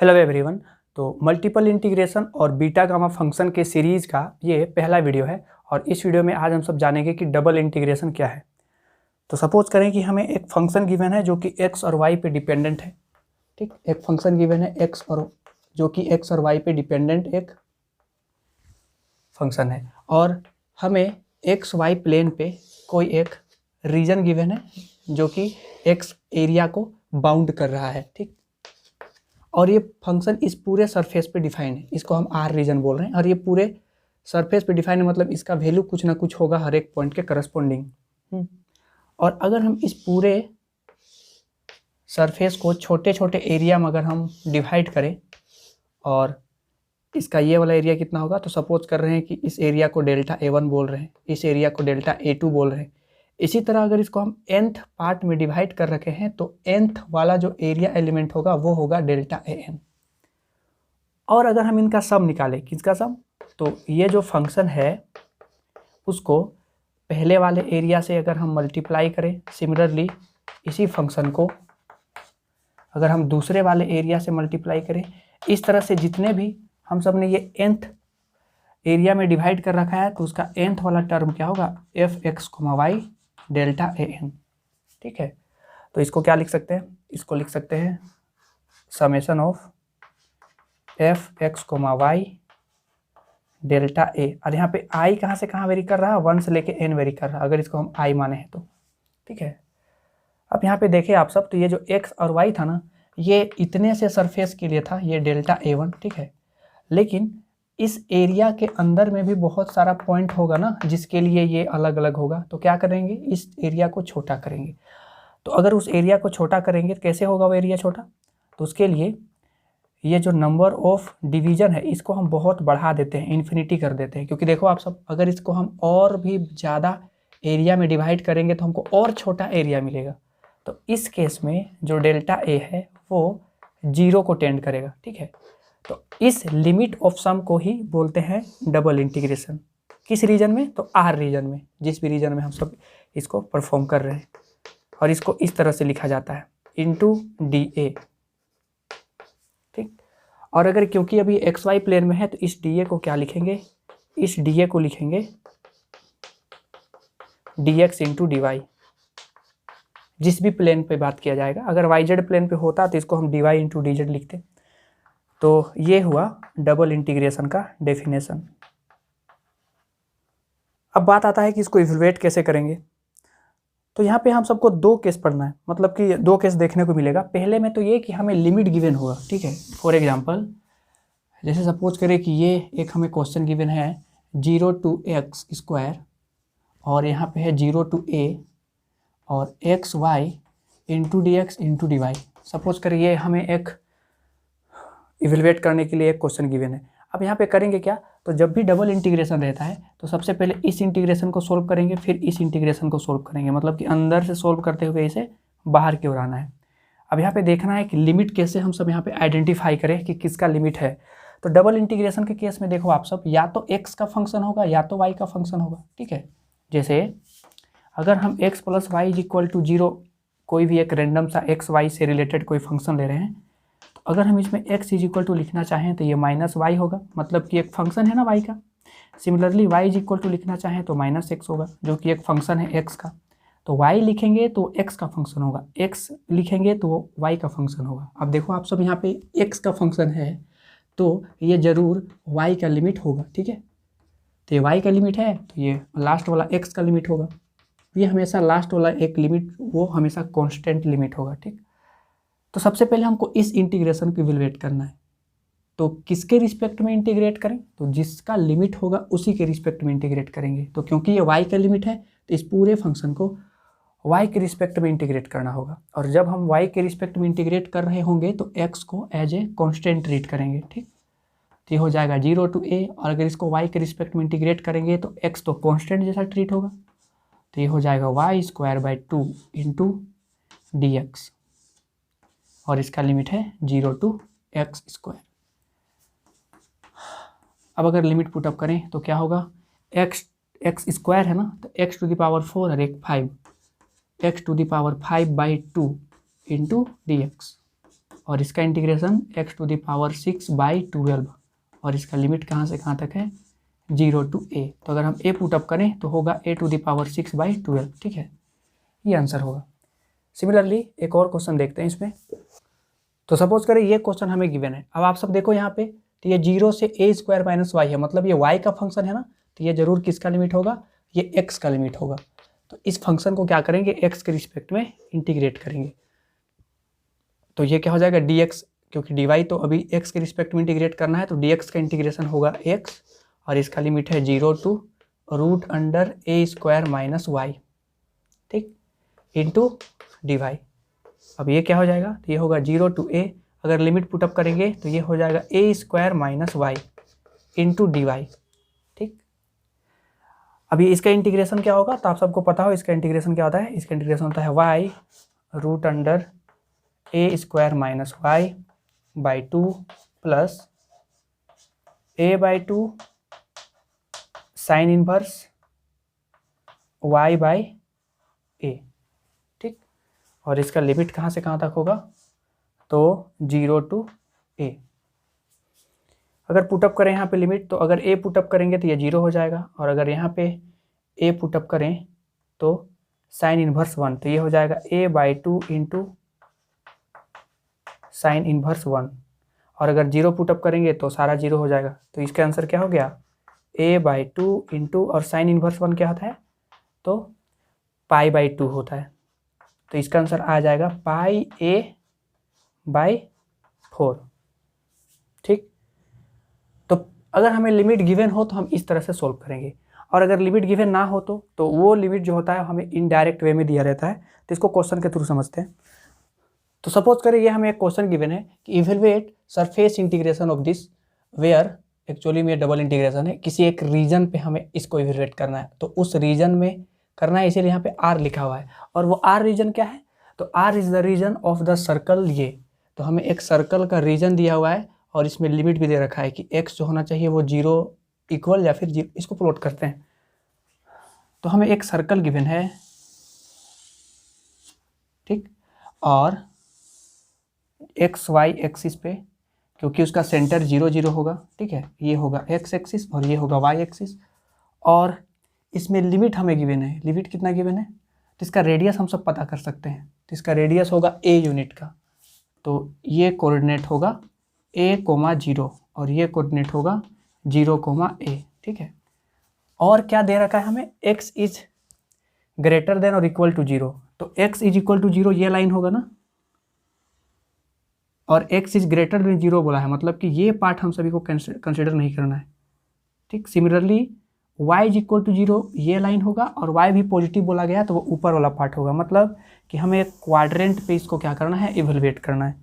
Hello everyone. तो multiple integration और beta gamma function के सीरीज़ का ये पहला वीडियो है और इस वीडियो में आज हम सब जानेंगे कि डबल इंटीग्रेशन क्या है। तो सपोज करें कि हमें एक फंक्शन गिवन है जो कि x और y पे डिपेंडेंट है। ठीक, एक फंक्शन गिवन है x और जो कि x और y पे डिपेंडेंट एक फंक्शन है और हमें एक्स वाई प्लेन पे कोई एक रीजन गिवन है जो कि x एरिया को बाउंड कर रहा है। ठीक, और ये फंक्शन इस पूरे सरफेस पे डिफाइन है, इसको हम आर रीजन बोल रहे हैं और ये पूरे सरफेस पे डिफाइन है, मतलब इसका वैल्यू कुछ ना कुछ होगा हर एक पॉइंट के करस्पॉन्डिंग। और अगर हम इस पूरे सरफेस को छोटे छोटे एरिया में अगर हम डिवाइड करें और इसका ये वाला एरिया कितना होगा, तो सपोज कर रहे हैं कि इस एरिया को डेल्टा A1 बोल रहे हैं, इस एरिया को डेल्टा A2 बोल रहे हैं। इसी तरह अगर इसको हम nth पार्ट में डिवाइड कर रखे हैं तो nth वाला जो एरिया एलिमेंट होगा वो होगा डेल्टा AN। और अगर हम इनका सम निकालें, किसका सम, तो ये जो फंक्शन है उसको पहले वाले एरिया से अगर हम मल्टीप्लाई करें, सिमिलरली इसी फंक्शन को अगर हम दूसरे वाले एरिया से मल्टीप्लाई करें, इस तरह से जितने भी हम सब ने ये nth एरिया में डिवाइड कर रखा है तो उसका nth वाला टर्म क्या होगा, fx, y डेल्टा AN। ठीक है, तो इसको क्या लिख सकते हैं, इसको लिख सकते हैं summation of fx, y delta A। और यहाँ पे i कहाँ से कहाँ वेरी कर रहा है, 1 से लेके n वेरी कर रहा है, अगर इसको हम i माने हैं तो। ठीक है, अब यहाँ पे देखें आप सब, तो ये जो x और y था ना, ये इतने से सरफेस के लिए था, ये डेल्टा A1। ठीक है, लेकिन इस एरिया के अंदर में भी बहुत सारा पॉइंट होगा ना जिसके लिए ये अलग अलग होगा, तो क्या करेंगे, इस एरिया को छोटा करेंगे। तो अगर उस एरिया को छोटा करेंगे तो कैसे होगा वो एरिया छोटा, तो उसके लिए ये जो नंबर ऑफ डिवीजन है इसको हम बहुत बढ़ा देते हैं, इन्फिनिटी कर देते हैं, क्योंकि देखो आप सब, अगर इसको हम और भी ज़्यादा एरिया में डिवाइड करेंगे तो हमको और छोटा एरिया मिलेगा। तो इस केस में जो डेल्टा A है वो 0 को टेंड करेगा। ठीक है, तो इस लिमिट ऑफ सम को ही बोलते हैं डबल इंटीग्रेशन। किस रीजन में, तो आर रीजन में, जिस भी रीजन में हम सब इसको परफॉर्म कर रहे हैं। और इसको इस तरह से लिखा जाता है इंटू DA। ठीक, और अगर क्योंकि अभी XY प्लेन में है तो इस DA को क्या लिखेंगे, इस DA को लिखेंगे DX इंटू DY, जिस भी प्लेन पे बात किया जाएगा। अगर YZ प्लेन पे होता तो इसको हम DY इंटू DZ लिखते। तो ये हुआ डबल इंटीग्रेशन का डेफिनेशन। अब बात आता है कि इसको इवैल्यूएट कैसे करेंगे। तो यहाँ पे हम सबको दो केस पढ़ना है, मतलब कि दो केस देखने को मिलेगा। पहले में तो ये कि हमें लिमिट गिवन होगा। ठीक है, फॉर एग्जांपल जैसे सपोज करें कि ये एक हमें क्वेश्चन गिवन है 0 to x² और यहाँ पे है 0 to a और xy into DX into DY। Suppose करें ये हमें एक इवैल्यूएट करने के लिए एक क्वेश्चन गिवन है। अब यहाँ पे करेंगे क्या, तो जब भी डबल इंटीग्रेशन रहता है तो सबसे पहले इस इंटीग्रेशन को सोल्व करेंगे, फिर इस इंटीग्रेशन को सोल्व करेंगे, मतलब कि अंदर से सोल्व करते हुए इसे बाहर की ओर आना है। अब यहाँ पे देखना है कि लिमिट कैसे हम सब यहाँ पे आइडेंटिफाई करें कि किसका लिमिट है। तो डबल इंटीग्रेशन के केस में देखो आप सब, या तो x का फंक्शन होगा या तो y का फंक्शन होगा। ठीक है, जैसे अगर हम x + y = 0 कोई भी एक रैंडम सा x y से रिलेटेड कोई फंक्शन ले रहे हैं, तो अगर हम इसमें x = लिखना चाहें तो ये -y होगा, मतलब कि एक फंक्शन है ना y का। सिमिलरली y = लिखना चाहें तो -x होगा, जो कि एक फंक्शन है x का। तो y लिखेंगे तो x का फंक्शन होगा, x लिखेंगे तो y का फंक्शन होगा। अब देखो आप सब, यहाँ पे x का फंक्शन है तो ये जरूर y का लिमिट होगा। ठीक है, तो ये y का लिमिट है तो ये लास्ट वाला x का लिमिट होगा। ये हमेशा लास्ट वाला एक लिमिट वो हमेशा कांस्टेंट लिमिट होगा। ठीक, तो सबसे पहले हमको इस इंटीग्रेशन को इवैल्यूएट करना है। तो किसके रिस्पेक्ट में इंटीग्रेट करें, तो जिसका लिमिट होगा उसी के रिस्पेक्ट में इंटीग्रेट करेंगे। तो क्योंकि ये y का लिमिट है तो इस पूरे फंक्शन को y के रिस्पेक्ट में इंटीग्रेट करना होगा। और जब हम y के रिस्पेक्ट में इंटीग्रेट कर रहे होंगे तो x को एज ए कॉन्स्टेंट ट्रीट करेंगे। ठीक, तो ये हो जाएगा 0 to a, और अगर इसको y के रिस्पेक्ट में इंटीग्रेट करेंगे तो x तो कॉन्स्टेंट जैसा ट्रीट होगा, तो ये हो जाएगा y² इंटू DX, और इसका लिमिट है 0 to x²। अब अगर लिमिट पुटअप करें तो क्या होगा, x² है ना, तो x⁴ और एक 5, x⁵ by 2 इंटू DX। और इसका इंटीग्रेशन x⁴ और इसका लिमिट कहाँ से कहाँ तक है 0 to a। तो अगर हम a पुटअप करें तो होगा a⁴ ठीक है, ये आंसर होगा। सिमिलरली एक और क्वेश्चन देखते हैं इसमें। तो सपोज करें ये क्वेश्चन हमें गिवन है। अब आप सब देखो यहाँ पे, तो ये 0 से a² - y है, मतलब ये y का फंक्शन है ना, तो ये जरूर किसका लिमिट होगा, ये x का लिमिट होगा। तो इस फंक्शन को क्या करेंगे, x के रिस्पेक्ट में इंटीग्रेट करेंगे। तो ये क्या हो जाएगा dx, क्योंकि dy तो अभी x के रिस्पेक्ट में इंटीग्रेट करना है, तो dx का इंटीग्रेशन होगा x और इसका लिमिट है 0 to √a² - y, ठीक, इंटू dy। अब ये क्या हो जाएगा, तो ये होगा 0 to a, अगर लिमिट पुटअप करेंगे तो ये हो जाएगा a² - y इंटू dy, ठीक। अभी इसका इंटीग्रेशन क्या होगा, तो आप सबको पता हो इसका इंटीग्रेशन क्या होता है, इसका इंटीग्रेशन होता है y √a² - y/2 plus a/2 sine inverse y/a, ठीक। और इसका लिमिट कहाँ से कहाँ तक होगा, तो 0 to a। अगर पुटअप करें यहाँ पे लिमिट, तो अगर a पुटअप करेंगे तो ये 0 हो जाएगा, और अगर यहाँ पे a पुटअप करें तो साइन इनवर्स 1, तो ये हो जाएगा a/2 इंटू साइन इनवर्स 1, और अगर 0 पुटअप करेंगे तो सारा 0 हो जाएगा। तो इसका आंसर क्या हो गया, a/2 इंटू और साइन इनवर्स 1 क्या होता है, तो π/2 होता है। तो इसका आंसर आ जाएगा πa/4, ठीक। तो अगर हमें लिमिट गिवन हो तो हम इस तरह से सोल्व करेंगे, और अगर लिमिट गिवन ना हो तो वो लिमिट जो होता है हमें इनडायरेक्ट वे में दिया रहता है, तो इसको क्वेश्चन के थ्रू समझते हैं। तो सपोज करें ये हमें एक क्वेश्चन गिवन है कि evaluate surface integration of this where, actually में डबल इंटीग्रेशन है, किसी एक रीजन पे हमें इसको इवेलुएट करना है, तो उस रीजन में करना है, इसीलिए यहाँ पे R लिखा हुआ है। और वो R रीजन क्या है, तो R is the region of the circle. ये तो हमें एक सर्कल का रीजन दिया हुआ है और इसमें लिमिट भी दे रखा है कि x जो होना चाहिए वो 0 इक्वल या फिर 0, इसको प्लॉट करते हैं। तो हमें एक सर्कल गिवन है, ठीक, और एक्स वाई एक्सिस पे, क्योंकि उसका सेंटर 0 0 होगा, ठीक है, ये होगा x एक्सिस और ये होगा y एक्सिस, और इसमें लिमिट हमें गिवन है। लिमिट कितना गिवन है, तो इसका रेडियस हम सब पता कर सकते हैं, तो इसका रेडियस होगा a यूनिट का। तो ये कोऑर्डिनेट होगा a,0 और ये कोऑर्डिनेट होगा 0, a, ठीक है। और क्या दे रखा है हमें, x इज ग्रेटर देन और इक्वल टू 0, तो x इज इक्वल टू 0 ये लाइन होगा ना, और x इज ग्रेटर देन 0 बोला है, मतलब कि ये पार्ट हम सभी को कंसिडर नहीं करना है, ठीक। Similarly y is equal to 0 ये लाइन होगा, और y भी पॉजिटिव बोला गया है तो वो ऊपर वाला पार्ट होगा, मतलब कि हमें एक क्वाड्रेंट पे इसको क्या करना है, इवेलुएट करना है।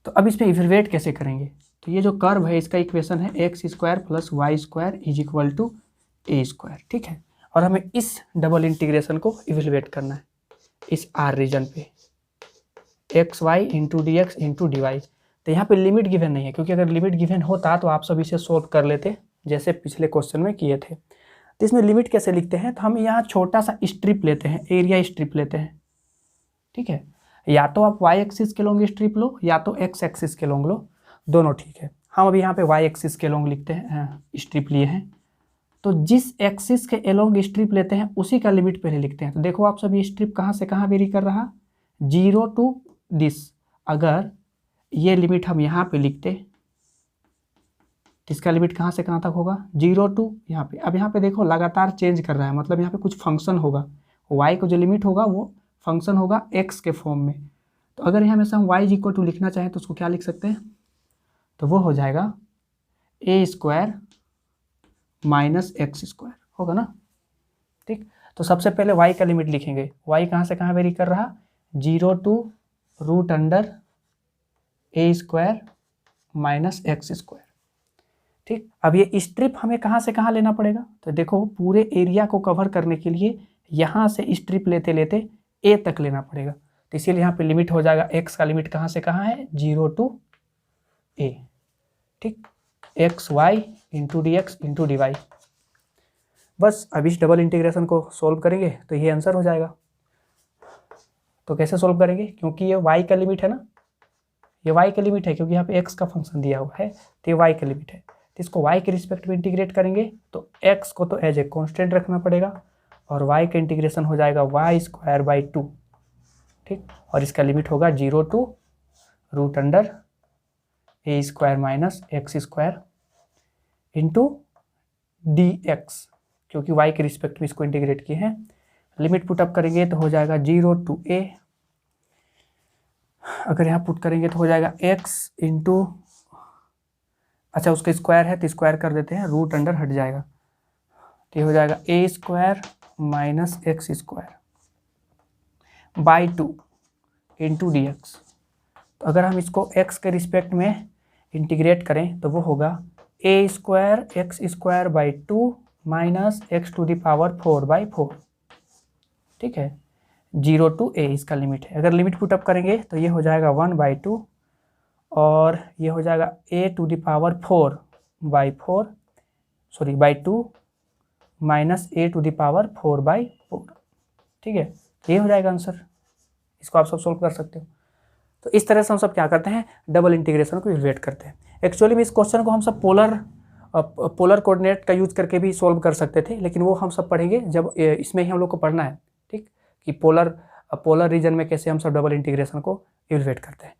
तो अब इसमें इवेलुएट कैसे करेंगे, तो ये जो कर्व है इसका इक्वेशन है x² + y² is equal to a², ठीक है। और हमें इस डबल इंटीग्रेशन को इवेलुएट करना है इस R रीजन पे, xy into dx into dy। तो यहाँ पे लिमिट गिवन नहीं है, क्योंकि अगर लिमिट गिवन होता तो आप सब इसे सोल्व कर लेते जैसे पिछले क्वेश्चन में किए थे। तो इसमें लिमिट कैसे लिखते हैं, तो हम यहाँ छोटा सा स्ट्रिप लेते हैं, एरिया स्ट्रिप लेते हैं, ठीक है। या तो आप y एक्सिस के लॉन्ग स्ट्रिप लो या तो x एक्सिस के लॉन्ग लो, दोनों ठीक है। हम अभी यहाँ पे y एक्सिस के लॉन्ग लिखते हैं, स्ट्रिप लिए हैं, तो जिस एक्सिस के एलोंग स्ट्रिप लेते हैं उसी का लिमिट पहले लिखते हैं। तो देखो आप सभी स्ट्रिप कहाँ से कहाँ वेरी कर रहा, 0 to दिस। अगर ये लिमिट हम यहाँ पे लिखते तो इसका लिमिट कहाँ से कहाँ तक होगा, 0 to यहाँ पे। अब यहाँ पे देखो लगातार चेंज कर रहा है, मतलब यहाँ पे कुछ फंक्शन होगा, y को जो लिमिट होगा वो फंक्शन होगा x के फॉर्म में। तो अगर यहाँ में से हम y इक्वल टू लिखना चाहें तो उसको क्या लिख सकते हैं, तो वो हो जाएगा a² - x² होगा ना, ठीक। तो सबसे पहले y का लिमिट लिखेंगे, y कहाँ से कहाँ वेरी कर रहा, 0 to √a² - x², ठीक। अब ये स्ट्रिप हमें कहाँ से कहाँ लेना पड़ेगा, तो देखो पूरे एरिया को कवर करने के लिए यहाँ से स्ट्रिप लेते लेते a तक लेना पड़ेगा। तो इसीलिए यहाँ पे लिमिट हो जाएगा, x का लिमिट कहाँ से कहाँ है, 0 to a, ठीक, xy into dx into dy। बस अब इस डबल इंटीग्रेशन को सोल्व करेंगे तो ये आंसर हो जाएगा। तो कैसे सोल्व करेंगे, क्योंकि ये y का लिमिट है ना, ये y का लिमिट है, क्योंकि यहाँ पे x का फंक्शन दिया हुआ है, तो ये y का लिमिट है। तो इसको y के रिस्पेक्ट में इंटीग्रेट करेंगे तो x को तो एज ए कॉन्स्टेंट रखना पड़ेगा और y का इंटीग्रेशन हो जाएगा y²/2, ठीक। और इसका लिमिट होगा 0 to √a² - x² into dx, क्योंकि y के रिस्पेक्ट में इसको इंटीग्रेट किए हैं। लिमिट पुटअप करेंगे तो हो जाएगा 0 to a, अगर यहाँ पुट करेंगे तो हो जाएगा x इंटू, अच्छा उसका स्क्वायर है तो स्क्वायर कर देते हैं, रूट अंडर हट जाएगा, तो ये हो जाएगा a² - x²/2 इंटू dx। तो अगर हम इसको x के रिस्पेक्ट में इंटीग्रेट करें तो वो होगा a² x²/2 माइनस x⁴/4, ठीक है। 0 to a इसका लिमिट है। अगर लिमिट पुटअप करेंगे तो ये हो जाएगा 1/2 और ये हो जाएगा a⁴/2 माइनस a⁴/4, ठीक है। ये हो जाएगा आंसर, इसको आप सब सोल्व कर सकते हो। तो इस तरह से हम सब क्या करते हैं, डबल इंटीग्रेशन को इवैल्यूएट करते हैं। एक्चुअली में इस क्वेश्चन को हम सब पोलर कोऑर्डिनेट का यूज करके भी सोल्व कर सकते थे, लेकिन वो हम सब पढ़ेंगे जब इसमें ही हम लोग को पढ़ना है, ठीक, कि पोलर रीजन में कैसे हम सब डबल इंटीग्रेशन को इवैल्यूएट करते हैं।